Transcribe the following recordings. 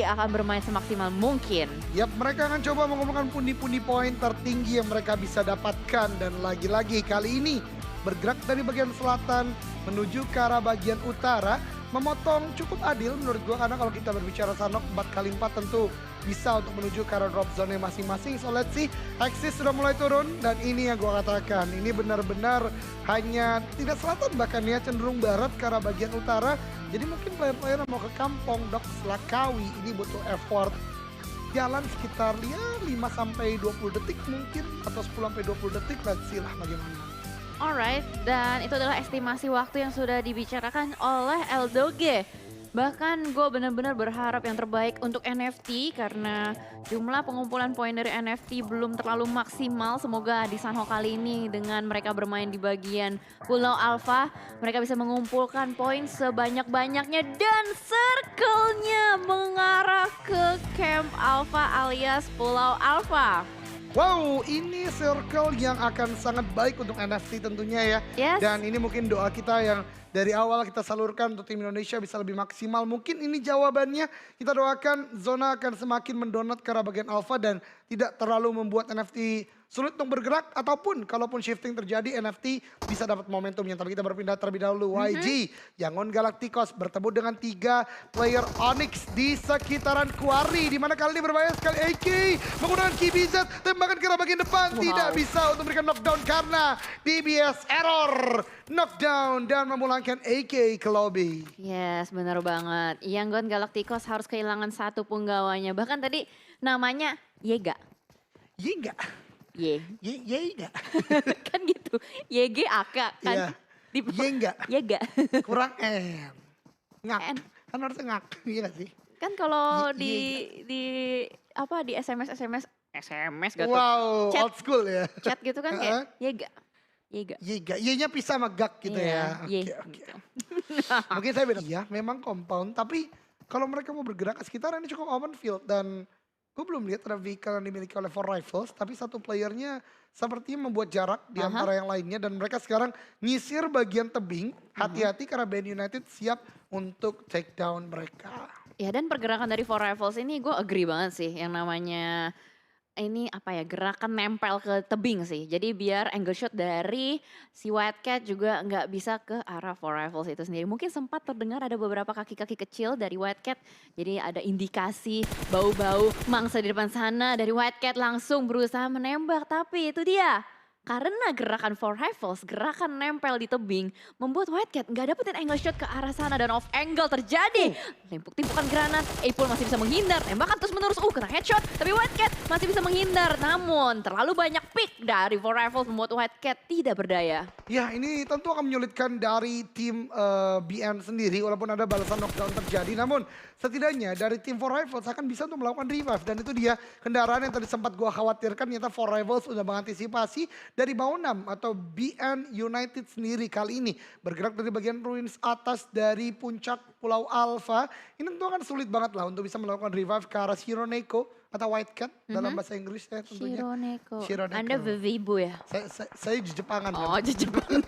akan bermain semaksimal mungkin. Yap, mereka akan coba mengumpulkan pundi-pundi poin tertinggi yang mereka bisa dapatkan. Dan lagi-lagi kali ini bergerak dari bagian selatan menuju ke arah bagian utara. Memotong cukup adil menurut gua karena kalau kita berbicara Sanok 4x4 tentu bisa untuk menuju ke arah drop zone masing-masing. So let's see, Axis sudah mulai turun dan ini yang gua katakan. Ini benar-benar hanya tidak selatan bahkan ya, cenderung barat ke arah bagian utara. Jadi mungkin player-player yang mau ke Kampong Dok Lakawi ini butuh effort. Jalan sekitar ya 5-20 detik mungkin atau 10-20 detik, let's see lah bagaimana. Alright, dan itu adalah estimasi waktu yang sudah dibicarakan oleh Eldoge. Bahkan gue benar-benar berharap yang terbaik untuk NFT karena jumlah pengumpulan poin dari NFT belum terlalu maksimal. Semoga di Sanho kali ini dengan mereka bermain di bagian Pulau Alpha, mereka bisa mengumpulkan poin sebanyak-banyaknya dan circle-nya mengarah ke Camp Alpha alias Pulau Alpha. Wow, ini circle yang akan sangat baik untuk NFT tentunya ya. Yes. Dan ini mungkin doa kita yang dari awal kita salurkan untuk tim Indonesia bisa lebih maksimal. Mungkin ini jawabannya. Kita doakan zona akan semakin mendonat ke arah bagian alpha dan tidak terlalu membuat NFT sulit untuk bergerak. Ataupun kalaupun shifting terjadi NFT bisa dapat momentumnya. Tapi kita berpindah terlebih dahulu. YG, Yangon Galacticos bertemu dengan 3 player Onyx di sekitaran Quarry. Dimana kali ini berbahaya sekali AK menggunakan KBZ. Tembakan ke arah bagian depan. Wow. Tidak bisa untuk memberikan knockdown karena DBS error. Knockdown dan memulangkan AK ke lobby. Yes, benar banget. Yangon Galacticos harus kehilangan satu punggawanya. Bahkan tadi namanya Yega. Yega. Yega. Kan gitu. YGAK kan. Iya. Yega. Yega. Kurang N. Ngak. N. Kan harusnya ngak. Iya gak sih? Kan kalau Yega. di SMS gitu. Wow, Chat. old school ya. Chat gitu kan kayak Yega. Yega. Y-nya pisah sama gak gitu ya. Iya, Oke. gitu. Mungkin saya beda. Iya memang compound. Tapi kalau mereka mau bergerak ke sekitar ini cukup open field. Dan gue belum lihat ada vehicle yang dimiliki oleh Four Rifles. Tapi satu playernya sepertinya membuat jarak di antara yang lainnya. Dan mereka sekarang nyisir bagian tebing. Hati-hati karena Band United siap untuk take down mereka. Ya dan pergerakan dari Four Rifles ini gue agree banget sih. Yang namanya ini apa ya, gerakan nempel ke tebing sih. Jadi biar angle shot dari si Wildcat juga nggak bisa ke arah Four Rifles itu sendiri. Mungkin sempat terdengar ada beberapa kaki-kaki kecil dari Wildcat. Jadi ada indikasi bau-bau mangsa di depan sana. Dari Wildcat langsung berusaha menembak. Tapi itu dia. Karena gerakan Four Rifles, gerakan nempel di tebing, membuat Wildcat nggak dapetin angle shot ke arah sana dan off angle terjadi. Timpuk-timpukan granat, Apple masih bisa menghindar, tembakan terus menerus, kena headshot. Tapi Wildcat masih bisa menghindar, namun terlalu banyak pick dari Four Rifles membuat Wildcat tidak berdaya. Ya ini tentu akan menyulitkan dari tim BN sendiri walaupun ada balasan knockdown terjadi. Namun setidaknya dari tim Four Rifles akan bisa untuk melakukan revive. Dan itu dia kendaraan yang tadi sempat gua khawatirkan, ternyata Four Rifles sudah mengantisipasi dari Baunam atau BN United sendiri kali ini. Bergerak dari bagian ruins atas dari puncak Pulau Alpha. Ini tentu akan sulit banget lah untuk bisa melakukan revive ke arah Shironeko atau Wildcat dalam bahasa Inggris ya tentunya. Shironeko. Anda Vivibu ya? Saya di Jepangan. Oh, di Jepangan.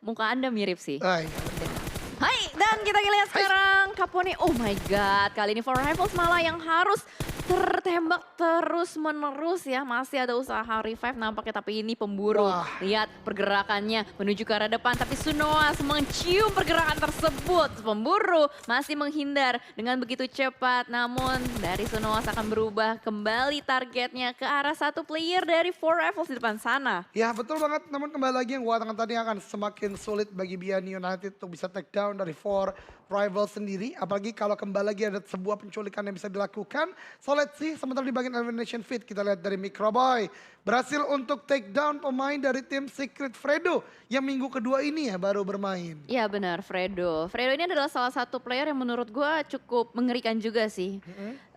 Muka Anda mirip sih. Hai, dan kita lihat sekarang Capone. Oh my god, kali ini Four Rifles malah yang harus tertembak terus menerus ya. Masih ada usaha revive nampaknya, tapi ini pemburu. Wah. Lihat pergerakannya menuju ke arah depan, tapi Sunoas mencium pergerakan tersebut. Pemburu masih menghindar dengan begitu cepat, namun dari Sunoas akan berubah kembali targetnya ke arah satu player dari Four Rifles di depan sana. Ya betul banget, namun kembali lagi yang gua katakan tadi akan semakin sulit bagi BN United untuk bisa take down dari Four Rivals sendiri. Apalagi kalau kembali lagi ada sebuah penculikan yang bisa dilakukan. So let's see, sementara di bagian elimination feed kita lihat dari Microboy. Berhasil untuk take down pemain dari tim Secret Fredo yang minggu kedua ini ya baru bermain. Iya benar, Fredo. Fredo ini adalah salah satu player yang menurut gue cukup mengerikan juga sih.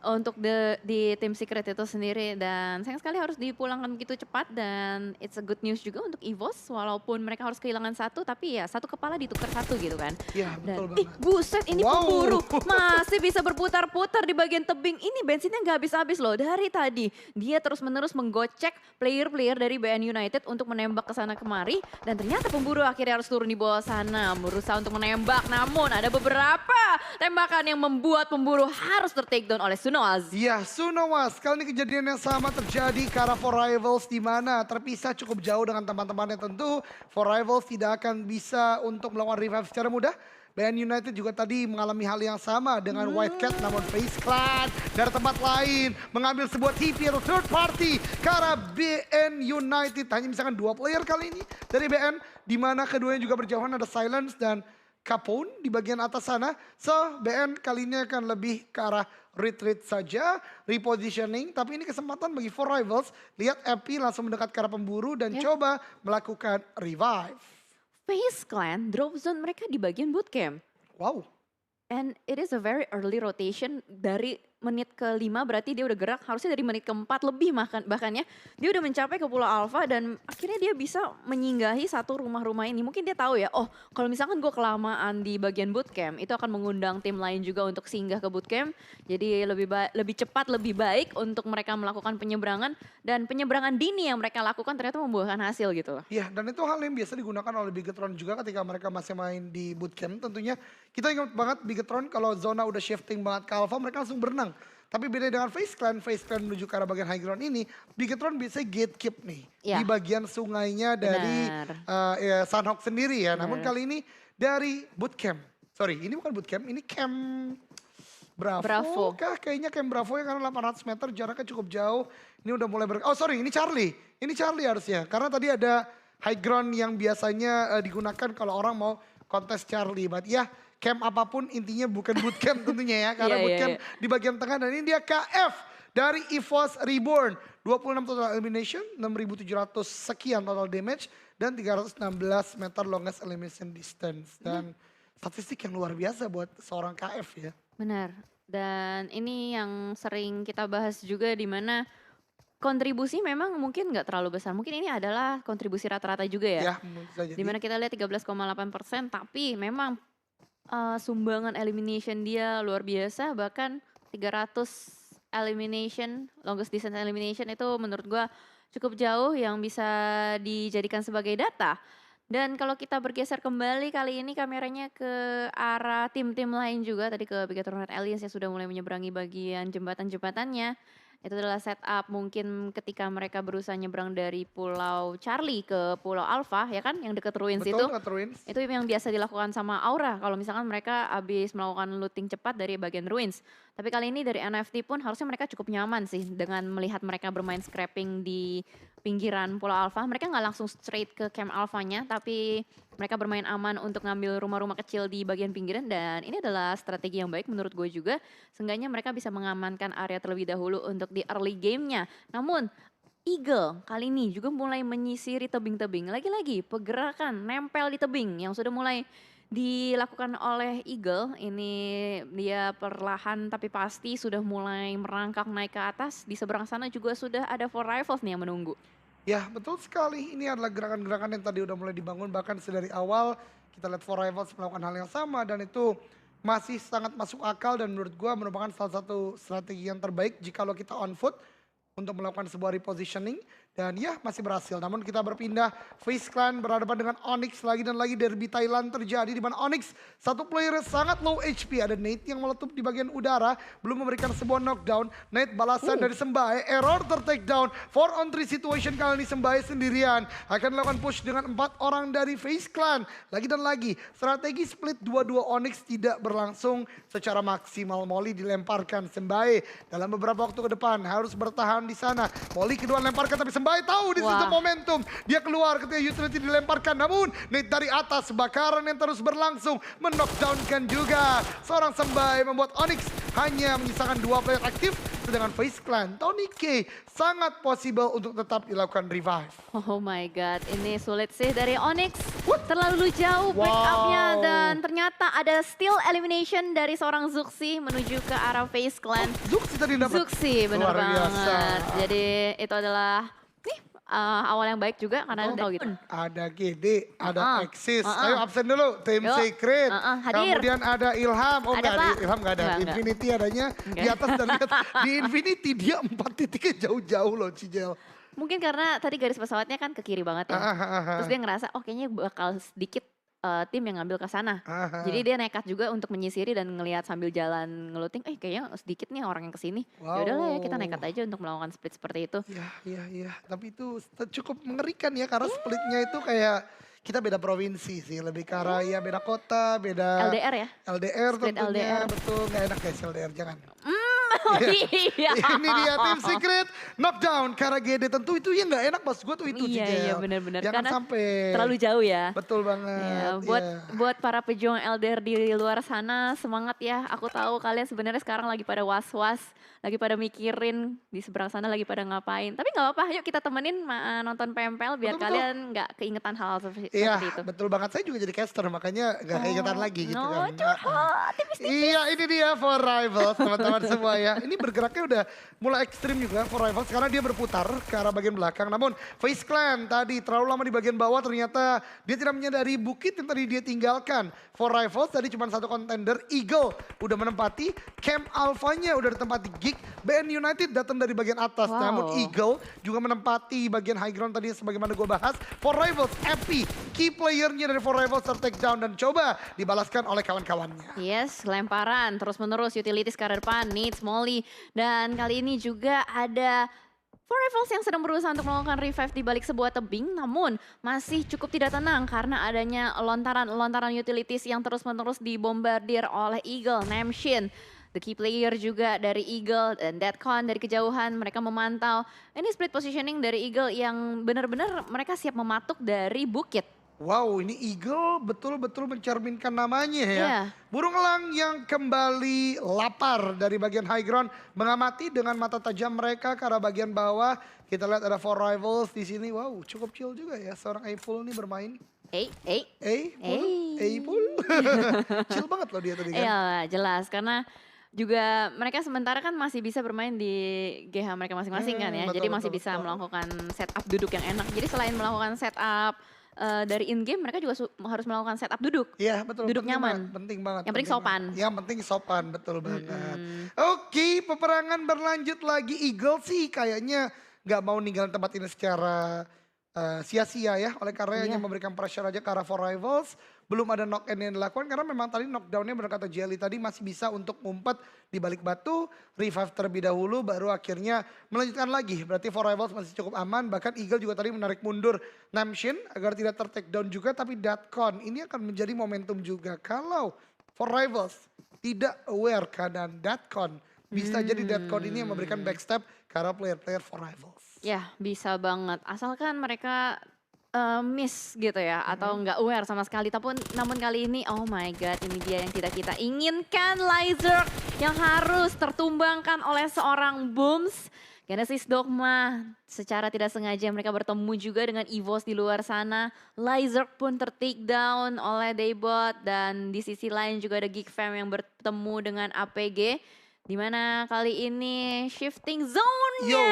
Untuk di tim Secret itu sendiri. Dan sayang sekali harus dipulangkan begitu cepat. Dan it's a good news juga untuk EVOS. Walaupun mereka harus kehilangan satu, tapi ya satu kepala ditukar satu gitu kan. Iya betul Dan banget. Gus Buset, ini Wow. pemburu masih bisa berputar-putar di bagian tebing. Ini bensinnya nggak habis-habis loh. Dari tadi dia terus-menerus menggocek player-player dari BN United untuk menembak ke sana kemari. Dan ternyata pemburu akhirnya harus turun di bawah sana. Berusaha untuk menembak, namun ada beberapa tembakan yang membuat pemburu harus ter-takedown oleh Sunoaz. Iya, Sunowas. Kali ini kejadian yang sama terjadi ke arah For Rivals di mana terpisah cukup jauh dengan teman-temannya tentu. For Rivals tidak akan bisa untuk melakukan revive secara mudah. BN United juga tadi mengalami hal yang sama dengan White Cat, namun Face Clan dari tempat lain mengambil sebuah TP atau third party ke arah BN United. Hanya misalkan 2 player kali ini dari BN, di mana keduanya juga berjauhan, ada Silence dan Capone di bagian atas sana. So BN kali ini akan lebih ke arah retreat saja, repositioning. Tapi ini kesempatan bagi For Rivals. Lihat Epi langsung mendekat ke arah pemburu dan coba melakukan revive. Face Clan drop zone mereka di bagian bootcamp. Wow. And it is a very early rotation. Dari menit ke-5 berarti dia udah gerak. Harusnya dari menit ke-4 lebih bahkan ya. Dia udah mencapai ke Pulau Alpha dan akhirnya dia bisa menyinggahi satu rumah-rumah ini. Mungkin dia tahu ya, oh kalau misalkan gue kelamaan di bagian bootcamp, itu akan mengundang tim lain juga untuk singgah ke bootcamp. Jadi lebih cepat, lebih baik untuk mereka melakukan penyeberangan. Dan penyeberangan dini yang mereka lakukan ternyata membuahkan hasil gitu loh. Iya, dan itu hal yang biasa digunakan oleh Bigetron juga ketika mereka masih main di bootcamp. Tentunya kita ingat banget Bigetron kalau zona udah shifting banget ke Alpha, mereka langsung berenang. Tapi beda dengan Face Clan menuju ke arah bagian high ground ini, Bigetron biasanya gatekeep nih. Ya. Di bagian sungainya dari ya, Sunhawk sendiri ya. Namun kali ini dari bootcamp. Sorry, ini bukan bootcamp, ini camp Bravo kah? Kayaknya camp Bravo ya, karena 800 meter jaraknya cukup jauh. Ini udah mulai oh sorry, ini Charlie. Ini Charlie harusnya. Karena tadi ada high ground yang biasanya digunakan kalau orang mau kontes Charlie. But ya, camp apapun intinya bukan bootcamp tentunya ya. Karena bootcamp di bagian tengah, dan ini dia KF dari EVOS Reborn. 26 total elimination, 6.700 sekian total damage, dan 316 meter longest elimination distance. Dan statistik yang luar biasa buat seorang KF ya. Benar. Dan ini yang sering kita bahas juga, di mana kontribusi memang mungkin nggak terlalu besar. Mungkin ini adalah kontribusi rata-rata juga ya. Ya, bisa jadi. Dimana kita lihat 13,8%, tapi memang sumbangan elimination dia luar biasa. Bahkan 300 elimination, longest distance elimination itu menurut gua cukup jauh yang bisa dijadikan sebagai data. Dan kalau kita bergeser kembali kali ini kameranya ke arah tim-tim lain juga, tadi ke Bigetron Red Aliens yang sudah mulai menyeberangi bagian jembatan-jembatannya. Itu adalah setup mungkin ketika mereka berusaha nyebrang dari Pulau Charlie ke Pulau Alpha ya kan, yang dekat Ruins itu. Betul, Ruins. Itu yang biasa dilakukan sama Aura kalau misalkan mereka habis melakukan looting cepat dari bagian Ruins. Tapi kali ini dari NFT pun harusnya mereka cukup nyaman sih dengan melihat mereka bermain scrapping di pinggiran Pulau Alpha. Mereka nggak langsung straight ke camp Alphanya, tapi mereka bermain aman untuk ngambil rumah-rumah kecil di bagian pinggiran. Dan ini adalah strategi yang baik menurut gue juga. Seenggaknya mereka bisa mengamankan area terlebih dahulu untuk di early game-nya. Namun Eagle kali ini juga mulai menyisiri tebing-tebing. Lagi-lagi pergerakan nempel di tebing yang sudah mulai dilakukan oleh Eagle. Ini dia perlahan tapi pasti sudah mulai merangkak naik ke atas. Di seberang sana juga sudah ada For Rivals nih yang menunggu. Ya, betul sekali. Ini adalah gerakan-gerakan yang tadi udah mulai dibangun. Bahkan sedari awal kita lihat For Rivals melakukan hal yang sama. Dan itu masih sangat masuk akal dan menurut gua merupakan salah satu strategi yang terbaik jika kita on foot untuk melakukan sebuah repositioning. Dan ya masih berhasil. Namun kita berpindah, Face Clan berhadapan dengan Onyx lagi dan lagi. Derby Thailand terjadi di mana Onyx satu player sangat low HP. Ada Nate yang meletup di bagian udara, belum memberikan sebuah knockdown. Nate balasan dari Sembae, error ter-takedown. 4-on-3 situation kali ini Sembae sendirian. Akan melakukan push dengan 4 orang dari Face Clan. Lagi dan lagi, strategi split 2-2 Onyx tidak berlangsung secara maksimal. Molly dilemparkan Sembae dalam beberapa waktu ke depan harus bertahan di sana. Molly kedua lemparkan tapi Sembae tahu di situ momentum. Dia keluar ketika utility dilemparkan. Namun Nate dari atas, bakaran yang terus berlangsung menockdownkan juga seorang Sembae, membuat Onyx hanya menyisakan 2 player aktif. Sedangkan Face Clan, Tony K sangat possible untuk tetap dilakukan revive. Oh my god, ini sulit sih dari Onyx. Terlalu jauh break up-nya dan ternyata ada still elimination dari seorang Zuxi menuju ke arah Face Clan. Zuxi tadi dapat. Zuxi bener Luar biasa. banget. Jadi itu adalah awal yang baik juga karena Oh, tahu gitu. ada GD, ada Heeh, Axis. heeh. Ayo absen dulu, tim Yuk, Secret. heeh, hadir. Kemudian ada Ilham. Oh Ada enggak, Pak. Ilham enggak ada. Enggak. Infinity adanya di Enggak. atas dan lihat di Infinity dia 4 titiknya jauh-jauh loh Cijel. Mungkin karena tadi garis pesawatnya kan ke kiri banget ya. Ah, ah, ah, Terus ah. dia ngerasa, oh kayaknya bakal sedikit tim yang ngambil ke sana. Ah, Jadi ah. dia nekat juga untuk menyisiri dan ngelihat sambil jalan ngeluting, kayaknya sedikit nih orang yang kesini. Ya udahlah ya kita nekat Wow. aja untuk melakukan split seperti itu. Iya, iya, iya. Tapi itu cukup mengerikan ya karena splitnya itu kayak kita beda provinsi sih, lebih ke arah ya beda kota, beda LDR ya? LDR Split tentunya, LDR. betul. Nggak enak guys LDR, jangan. Oh Iya. iya. Ini dia tim Secret knockdown karena GD tentu itu ya nggak enak mas gue tuh itu Iya, Cijel. benar-benar. Jangan Karena sampai. terlalu jauh ya. Betul banget. Ya, buat Iya. buat para pejuang LDR di luar sana semangat ya. Aku tahu kalian sebenarnya sekarang lagi pada was-was, lagi pada mikirin di seberang sana lagi pada ngapain. Tapi nggak apa-apa, yuk kita temenin nonton PMPL biar Betul, betul. kalian nggak keingetan hal-hal seperti Iya itu. betul banget, saya juga jadi caster makanya gak keingetan lagi gitu no, kan. curhat, Iya ini dia For Rivals teman-teman semua ya. Ini bergeraknya udah mulai ekstrim juga For Rivals karena dia berputar ke arah bagian belakang. Namun Face Clan tadi terlalu lama di bagian bawah ternyata dia tidak menyadari bukit yang tadi dia tinggalkan. For Rivals tadi cuma satu kontender, Eagle udah menempati, Camp Alpha-nya udah ditempati Geek, BN United datang dari bagian atas. Wow. Namun Eagle juga menempati bagian high ground tadi sebagaimana gue bahas. For Rivals, Epi, key playernya dari For Rivals ter-take down dan coba dibalaskan oleh kawan-kawannya. Yes, lemparan terus-menerus utilities ke arah depan, Needs, Molly. Dan kali ini juga ada For Rivals yang sedang berusaha untuk melakukan revive di balik sebuah tebing, namun masih cukup tidak tenang karena adanya lontaran-lontaran utilities yang terus-menerus dibombardir oleh Eagle, Namshin. The key player juga dari Eagle dan Deadcon dari kejauhan mereka memantau. Ini split positioning dari Eagle yang benar-benar mereka siap mematuk dari bukit. Wow, ini Eagle betul-betul mencerminkan namanya ya. Iya. Burung elang yang kembali lapar dari bagian high ground, mengamati dengan mata tajam mereka ke arah bagian bawah. Kita lihat ada For Rivals di sini. Wow, cukup chill juga ya seorang Apple ini bermain. Apple. Chill banget loh dia tadi kan. Iya jelas karena juga mereka sementara kan masih bisa bermain di GH mereka masing-masing kan ya. Betul, Jadi masih betul, bisa betul. melakukan setup duduk yang enak. Jadi selain melakukan setup dari in game mereka juga harus melakukan setup duduk. Iya betul. Duduk penting nyaman. banget, penting banget. Yang penting penting sopan. banget. Yang penting sopan, betul banget. Mm-mm. Oke, peperangan berlanjut lagi. Eagle sih kayaknya nggak mau ninggalin tempat ini secara sia-sia ya. Oleh karena hanya Iya. memberikan pressure aja ke arah For Rivals. Belum ada knock in yang dilakukan karena memang tadi knockdownnya benar kata Jelly tadi masih bisa untuk ngumpet di balik batu. Revive terlebih dahulu baru akhirnya melanjutkan lagi. Berarti For Rivals masih cukup aman. Bahkan Eagle juga tadi menarik mundur Namshin agar tidak ter-take down juga. Tapi Datcon ini akan menjadi momentum juga. Kalau For Rivals tidak aware keadaan Datcon. Bisa jadi Datcon ini yang memberikan backstep ke arah player-player For Rivals. Ya bisa banget. Asalkan mereka miss gitu ya atau nggak aware sama sekali. Namun kali ini oh my god ini dia yang tidak kita inginkan. Lyzerk yang harus tertumbangkan oleh seorang Booms. Genesis Dogma secara tidak sengaja mereka bertemu juga dengan EVOS di luar sana. Lyzerk pun ter-take down oleh Daybot dan di sisi lain juga ada Geek Fam yang bertemu dengan APG. Dimana kali ini shifting zone-nya.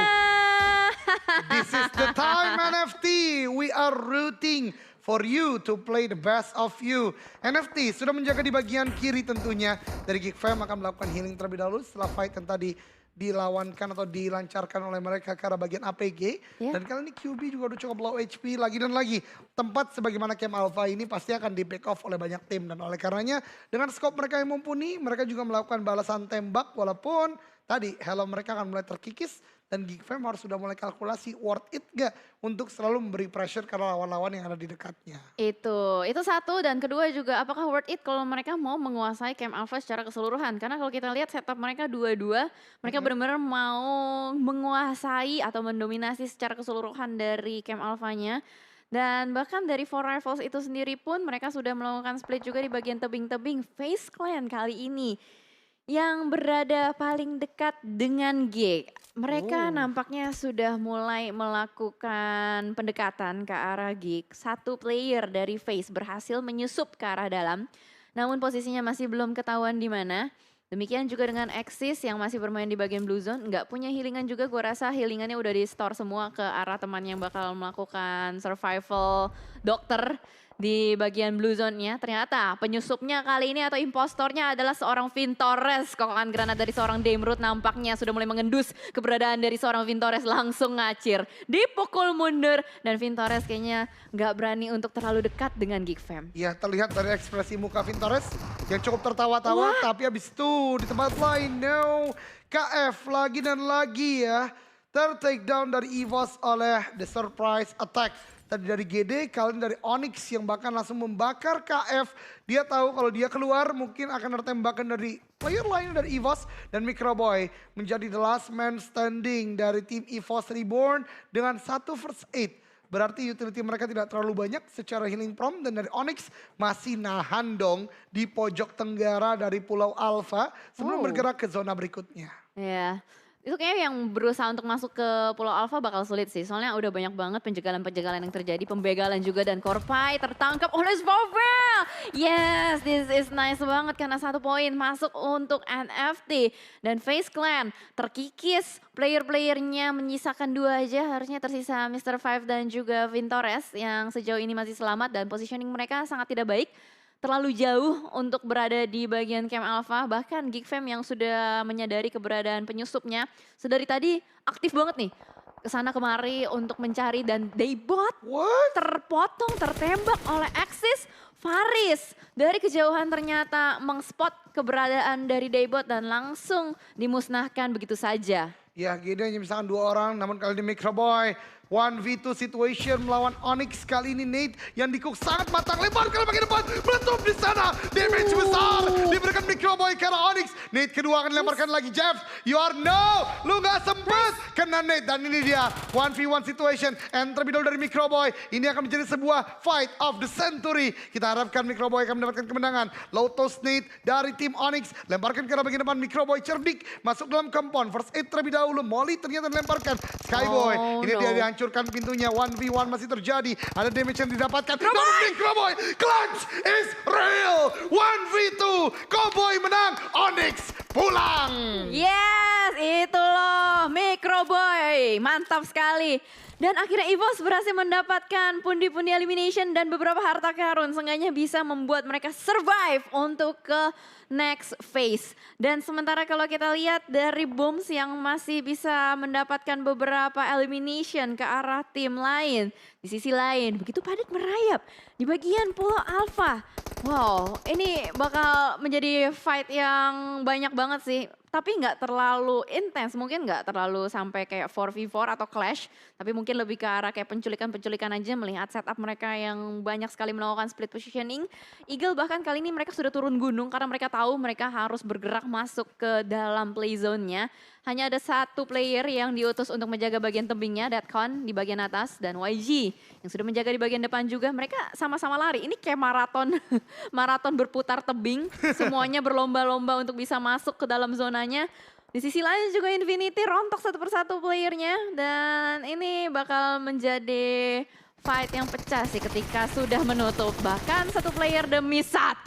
This is the time NFT. We are rooting for you to play the best of you. NFT sudah menjaga di bagian kiri tentunya. Dari Geek Fam akan melakukan healing terlebih dahulu setelah fight yang tadi dilawankan atau dilancarkan oleh mereka ke arah bagian APG. Yeah. Dan kali ini QB juga udah cukup low HP lagi dan lagi. Tempat sebagaimana Camp Alpha ini pasti akan di back off oleh banyak tim. Dan oleh karenanya dengan scope mereka yang mumpuni, mereka juga melakukan balasan tembak walaupun tadi helm mereka akan mulai terkikis. Dan Geek Fam harus sudah mulai kalkulasi worth it gak untuk selalu memberi pressure ke lawan-lawan yang ada di dekatnya. Itu satu dan kedua juga apakah worth it kalau mereka mau menguasai Camp Alpha secara keseluruhan. Karena kalau kita lihat setup mereka dua-dua, mereka benar-benar mau menguasai atau mendominasi secara keseluruhan dari Camp Alpha-nya. Dan bahkan dari For Rivals itu sendiri pun mereka sudah melakukan split juga di bagian tebing-tebing. Face Clan kali ini yang berada paling dekat dengan G. Mereka nampaknya sudah mulai melakukan pendekatan ke arah Geek. Satu player dari Face berhasil menyusup ke arah dalam. Namun posisinya masih belum ketahuan di mana. Demikian juga dengan Axis yang masih bermain di bagian blue zone, nggak punya healingan juga, gue rasa healingannya udah di store semua ke arah teman yang bakal melakukan survival dokter di bagian blue zone-nya. Ternyata penyusupnya kali ini atau impostornya adalah seorang Vintores. Kokokan granat dari seorang Dameroot nampaknya sudah mulai mengendus keberadaan dari seorang Vintores, langsung ngacir. Dipukul mundur dan Vintores kayaknya nggak berani untuk terlalu dekat dengan Geekfam. Ya, terlihat dari ekspresi muka Vintores yang cukup tertawa-tawa, tapi habis itu di tempat lain, no. KF lagi dan lagi ya, ter-take down dari EVOS oleh The Surprise Attack. Tadi dari GD, kali ini dari Onyx yang bahkan langsung membakar KF. Dia tahu kalau dia keluar mungkin akan ada tembakan dari player lain dari EVOS. Dan Microboy menjadi the last man standing dari tim EVOS Reborn dengan 1 first aid. Berarti utility mereka tidak terlalu banyak secara healing prom. Dan dari Onyx masih nahan dong di pojok tenggara dari Pulau Alpha sebelum bergerak ke zona berikutnya. Ya, itu kayaknya yang berusaha untuk masuk ke Pulau Alpha bakal sulit sih. Soalnya udah banyak banget penjagalan-penjagalan yang terjadi. Pembegalan juga dan Korpai tertangkap oleh Svovel. Yes, this is nice banget karena 1 poin masuk untuk NFT. Dan FaZe Clan terkikis. Player-playernya menyisakan 2 aja. Harusnya tersisa Mr. Five dan juga Vintores yang sejauh ini masih selamat. Dan positioning mereka sangat tidak baik. Terlalu jauh untuk berada di bagian camp Alpha. Bahkan Geekfam yang sudah menyadari keberadaan penyusupnya sedari tadi aktif banget nih. Kesana kemari untuk mencari dan Daybot terpotong, tertembak oleh Axis. Faris dari kejauhan ternyata mengspot keberadaan dari Daybot dan langsung dimusnahkan begitu saja. Ya, GD hanya misalkan 2 orang, namun kali ini Microboy 1v2 situation melawan Onyx. Kali ini Nate yang dikuk sangat matang, lempar ke bagian depan, meletup di sana, damage besar diberikan Microboy ke arah Onyx. Nate kedua akan dilemparkan lagi, Jeff, you are no, lu gak sempet kena Nate. Dan ini dia 1v1 situation, and terlebih dahulu dari Microboy, ini akan menjadi sebuah fight of the century. Kita harapkan Microboy akan mendapatkan kemenangan. Low toast Nate dari tim Onyx, lemparkan ke arah bagian depan, Microboy cerdik, masuk dalam compound, first aid terlebih dahulu, Molly ternyata dilemparkan, Skyboy, ini dia dihancurkan pintunya, 1v1 masih terjadi, ada damage yang didapatkan, namun Microboy, clutch is real, 1v2, Cowboy menang, Onyx pulang. Yes, itu loh Microboy, mantap sekali. Dan akhirnya EVOS berhasil mendapatkan pundi-pundi elimination dan beberapa harta karun. Seenggaknya bisa membuat mereka survive untuk ke next phase. Dan sementara kalau kita lihat dari Booms yang masih bisa mendapatkan beberapa elimination ke arah tim lain. Di sisi lain begitu padat merayap di bagian Pulau Alpha. Wow, ini bakal menjadi fight yang banyak banget sih. Tapi nggak terlalu intens, mungkin nggak terlalu sampai kayak 4v4 atau clash. Tapi mungkin lebih ke arah kayak penculikan-penculikan aja melihat setup mereka yang banyak sekali melakukan split positioning. Eagle bahkan kali ini mereka sudah turun gunung karena mereka tahu mereka harus bergerak masuk ke dalam play zone-nya. Hanya ada 1 player yang diutus untuk menjaga bagian tebingnya, Datcon di bagian atas dan YG yang sudah menjaga di bagian depan juga. Mereka sama-sama lari, ini kayak maraton, maraton berputar tebing. Semuanya berlomba-lomba untuk bisa masuk ke dalam zonanya. Di sisi lain juga Infinity rontok 1 persatu playernya dan ini bakal menjadi fight yang pecah sih ketika sudah menutup. Bahkan 1 player demi 1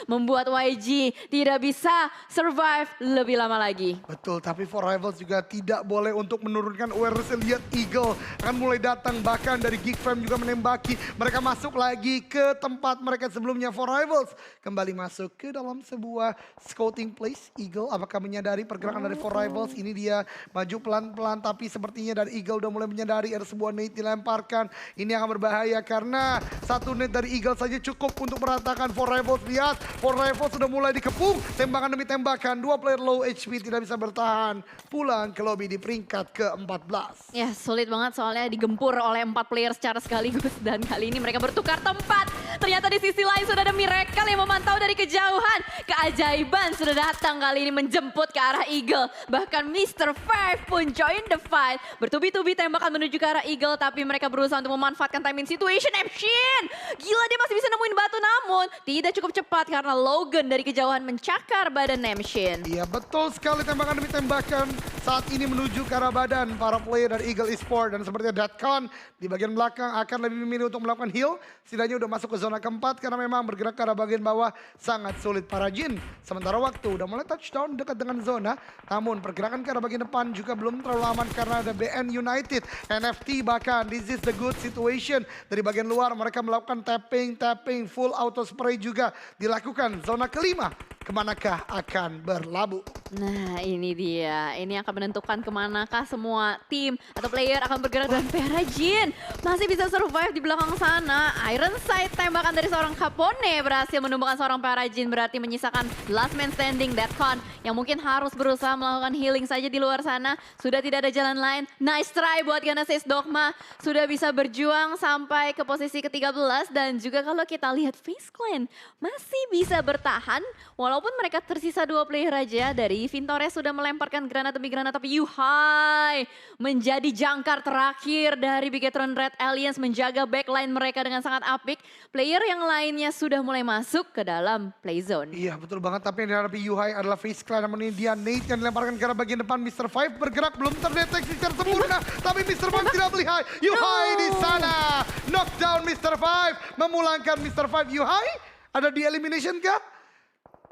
membuat YG tidak bisa survive lebih lama lagi. Betul, tapi For Rivals juga tidak boleh untuk menurunkan awareness. Lihat Eagle akan mulai datang, bahkan dari Geekfam juga menembaki. Mereka masuk lagi ke tempat mereka sebelumnya. For Rivals kembali masuk ke dalam sebuah scouting place. Eagle apakah menyadari pergerakan dari For Rivals? Ini dia maju pelan-pelan, tapi sepertinya dari Eagle udah mulai menyadari ada sebuah nade dilemparkan. Ini akan berbahaya karena 1 nade dari Eagle saja cukup untuk meratakan For Rivals. Lihat, For Rivals sudah mulai dikepung, tembakan demi tembakan. 2 player low HP tidak bisa bertahan, pulang ke lobby di peringkat ke-14. Ya sulit banget soalnya digempur oleh 4 player secara sekaligus dan kali ini mereka bertukar tempat. Ternyata di sisi lain sudah ada Miracle yang memantau dari kejauhan. Keajaiban sudah datang kali ini menjemput ke arah Eagle. Bahkan Mr. Five pun join the fight. Bertubi-tubi tembakan menuju ke arah Eagle tapi mereka berusaha untuk memanfaatkan memanfaatkan timing situation. Mshin, gila dia masih bisa nemuin batu namun tidak cukup cepat karena Logan dari kejauhan mencakar badan Mshin. Iya betul sekali, tembakan demi tembakan saat ini menuju ke arah badan para player dari Eagle Esport. Dan sepertinya Datcon di bagian belakang akan lebih memilih untuk melakukan heal. Setidaknya udah masuk ke zona keempat karena memang bergerak ke arah bagian bawah sangat sulit para Jin. Sementara waktu udah mulai touchdown dekat dengan zona. Namun pergerakan ke arah bagian depan juga belum terlalu aman karena ada BN United. NFT bahkan, this is the good situation. Dari bagian luar mereka melakukan tapping, full auto spray juga dilakukan. Zona kelima, kemanakah akan berlabuh? Nah ini dia, ini akan menentukan kemanakah semua tim atau player akan bergerak dan Perajin masih bisa survive di belakang sana. Iron Sight tembakan dari seorang Capone berhasil menumbangkan seorang Perajin, berarti menyisakan last man standing Datcon yang mungkin harus berusaha melakukan healing saja di luar sana. Sudah tidak ada jalan lain, nice try buat Genesis Dogma, sudah bisa berjuang sampai ke posisi ke-13 dan juga kalau kita lihat FaZe Clan masih bisa bertahan walaupun mereka tersisa 2 player aja. Dari Vintores sudah melemparkan granat demi granat tapi Yuhai menjadi jangkar terakhir dari Bigetron Red Aliens menjaga backline mereka dengan sangat apik. Player yang lainnya sudah mulai masuk ke dalam play zone. Iya betul banget, tapi yang dihadapi Yuhai adalah FaZe Clan, namun ini dia Nate yang dilemparkan ke arah bagian depan. Mr. Five bergerak belum terdeteksi secara sempurna, tapi Mr. Five tidak melihat Yuhai di sana. Knockdown Mr. Five, memulangkan Mr. Five. Yuhai ada di elimination kah?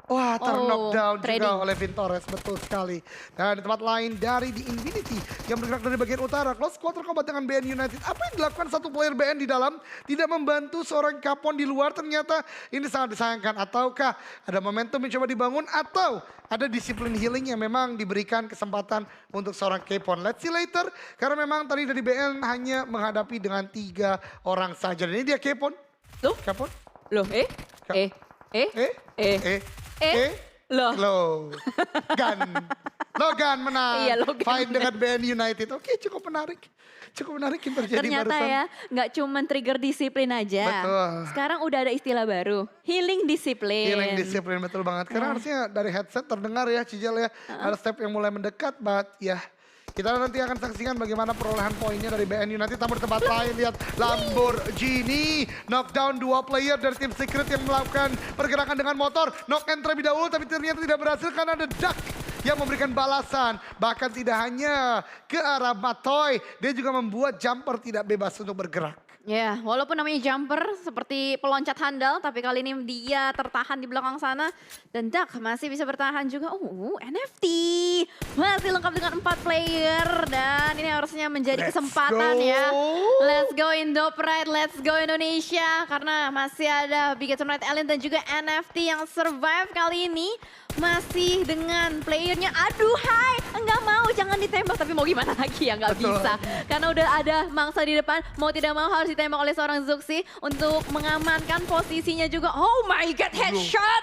Wah, knockdown juga oleh Vintores, betul sekali. Dan di tempat lain dari di Infinity yang bergerak dari bagian utara, close quarter combat dengan BN United. Apa yang dilakukan satu player BN di dalam tidak membantu seorang Capone di luar, ternyata ini sangat disayangkan. Ataukah ada momentum yang coba dibangun atau ada disiplin healing yang memang diberikan kesempatan untuk seorang Capone. Let's see later, karena memang tadi dari BN hanya menghadapi dengan 3 orang saja. Dan ini dia Capone. Loh? Capone. Loh, Logan menang. Iya, Logan fight menang. dengan BN United. Oke, cukup menarik. Cukup menarik yang terjadi Ternyata barusan. ya nggak cuma trigger disiplin aja. Betul. Sekarang udah ada istilah baru, healing disiplin. Healing disiplin, betul banget. Karena harusnya dari headset terdengar ya Cijel ya. Ada step yang mulai mendekat, but ya. Kita nanti akan saksikan bagaimana perolehan poinnya dari BN United. Namun di tempat lain lihat Lamborghini. Knockdown 2 player dari tim Secret yang melakukan pergerakan dengan motor. Knock and terlebih dahulu tapi ternyata tidak berhasil karena ada Duck yang memberikan balasan. Bahkan tidak hanya ke arah Matoy, dia juga membuat jumper tidak bebas untuk bergerak. Ya, walaupun namanya jumper seperti peloncat handal, tapi kali ini dia tertahan di belakang sana. Dan Duck masih bisa bertahan juga. NFT masih lengkap dengan 4 player. Dan ini harusnya menjadi kesempatan ya. Let's go Indo Pride, let's go Indonesia. Karena masih ada Bigetron Red Alien dan juga NFT yang survive kali ini. Masih dengan playernya, aduh hai, enggak mau, jangan ditembak. Tapi mau gimana lagi ya, nggak bisa. Karena udah ada mangsa di depan, mau tidak mau harus ditembak oleh seorang Zuxi untuk mengamankan posisinya juga. Oh my god, headshot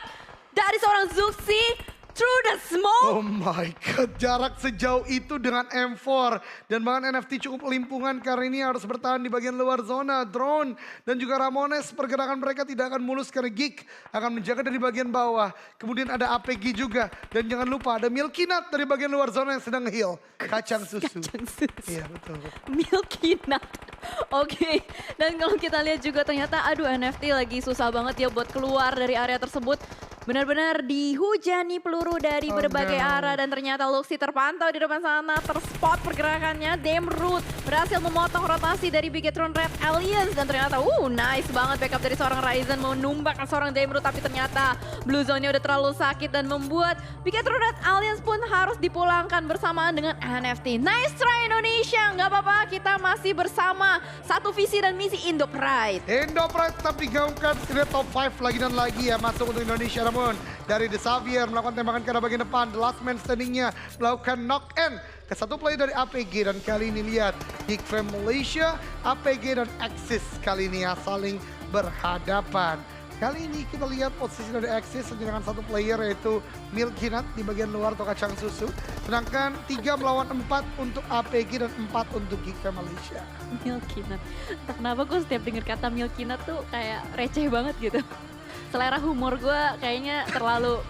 dari seorang Zuxi. Through the smoke. Oh my god, jarak sejauh itu dengan M4. Dan bahkan NFT cukup limpungan karena ini harus bertahan di bagian luar zona. Drone dan juga Ramones, pergerakan mereka tidak akan mulus karena Geek akan menjaga dari bagian bawah. Kemudian ada APG juga. Dan jangan lupa ada Milky Nut dari bagian luar zona yang sedang heal. Kacang susu. Kacang susu. Iya betul. Milky Nut. Oke, dan kalau kita lihat juga ternyata aduh NFT lagi susah banget ya buat keluar dari area tersebut. Benar-benar dihujani peluru dari berbagai arah dan ternyata Luxy terpantau di depan sana, terspot pergerakannya. Damroot berhasil memotong rotasi dari Bigetron Red Aliens dan ternyata nice banget backup dari seorang Ryzen menumbangkan seorang Damroot, tapi ternyata Blue Zone-nya udah terlalu sakit dan membuat Bigetron Red Aliens pun harus dipulangkan bersamaan dengan NFT. Nice try Indonesia, nggak apa-apa, kita masih bersama satu visi dan misi Indo Pride. Indo Pride tetap digaungkan, sudah top 5 lagi dan lagi ya masuk untuk Indonesia. Namun dari The Xavier melakukan tembakan ke arah bagian depan, the last man standingnya melakukan knock in ke satu play dari APG. Dan kali ini lihat Geek Fam Malaysia, APG dan Axis kali ini ya saling berhadapan. Kali ini kita lihat posisi dari Axis dengan satu player yaitu Milky Nut di bagian luar atau kacang susu. Sedangkan 3 melawan 4 untuk APG dan 4 untuk Geek Fam Malaysia. Milky Nut. Entah kenapa gue setiap denger kata Milky Nut tuh kayak receh banget gitu. Selera humor gue kayaknya terlalu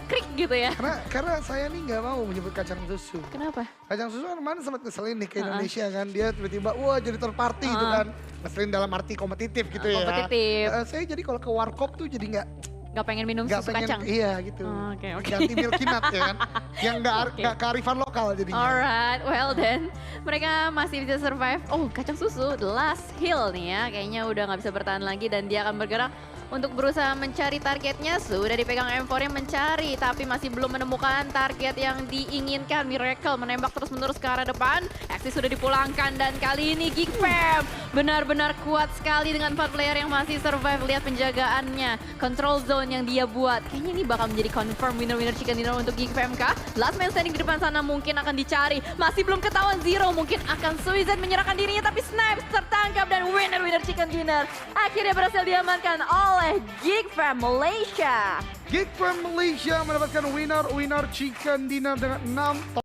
krik gitu ya. Karena saya nih nggak mau menyebut kacang susu. Kenapa? Kacang susu kan kemarin sempat ngeselin nih ke Indonesia kan. Dia tiba-tiba wah jadi third party gitu kan. Ngeselin dalam arti kompetitif gitu ya. Kompetitif. Saya jadi kalau ke warkop tuh jadi Gak pengen minum nggak susu pengen, kacang? iya gitu. Oke. Ganti Milky Nut ya kan. Yang nggak kearifan lokal jadinya. Alright, well then mereka masih bisa survive. Oh, kacang susu, the last hill nih ya. Kayaknya udah nggak bisa bertahan lagi dan dia akan bergerak untuk berusaha mencari targetnya. Sudah dipegang M4 yang mencari, tapi masih belum menemukan target yang diinginkan. Miracle menembak terus-menerus ke arah depan. Axis sudah dipulangkan dan kali ini Geek Fam benar-benar kuat sekali dengan 4 player yang masih survive. Lihat penjagaannya, control zone yang dia buat. Kayaknya ini bakal menjadi confirm winner-winner chicken dinner untuk Geek Fam kah? Last man standing di depan sana mungkin akan dicari. Masih belum ketahuan Zero, mungkin akan suicide menyerahkan dirinya, tapi Snipes tertangkap dan winner-winner chicken dinner akhirnya berhasil diamankan oleh Geek Fam Malaysia. Geek Fam Malaysia mendapatkan winner chicken dinner dengan 6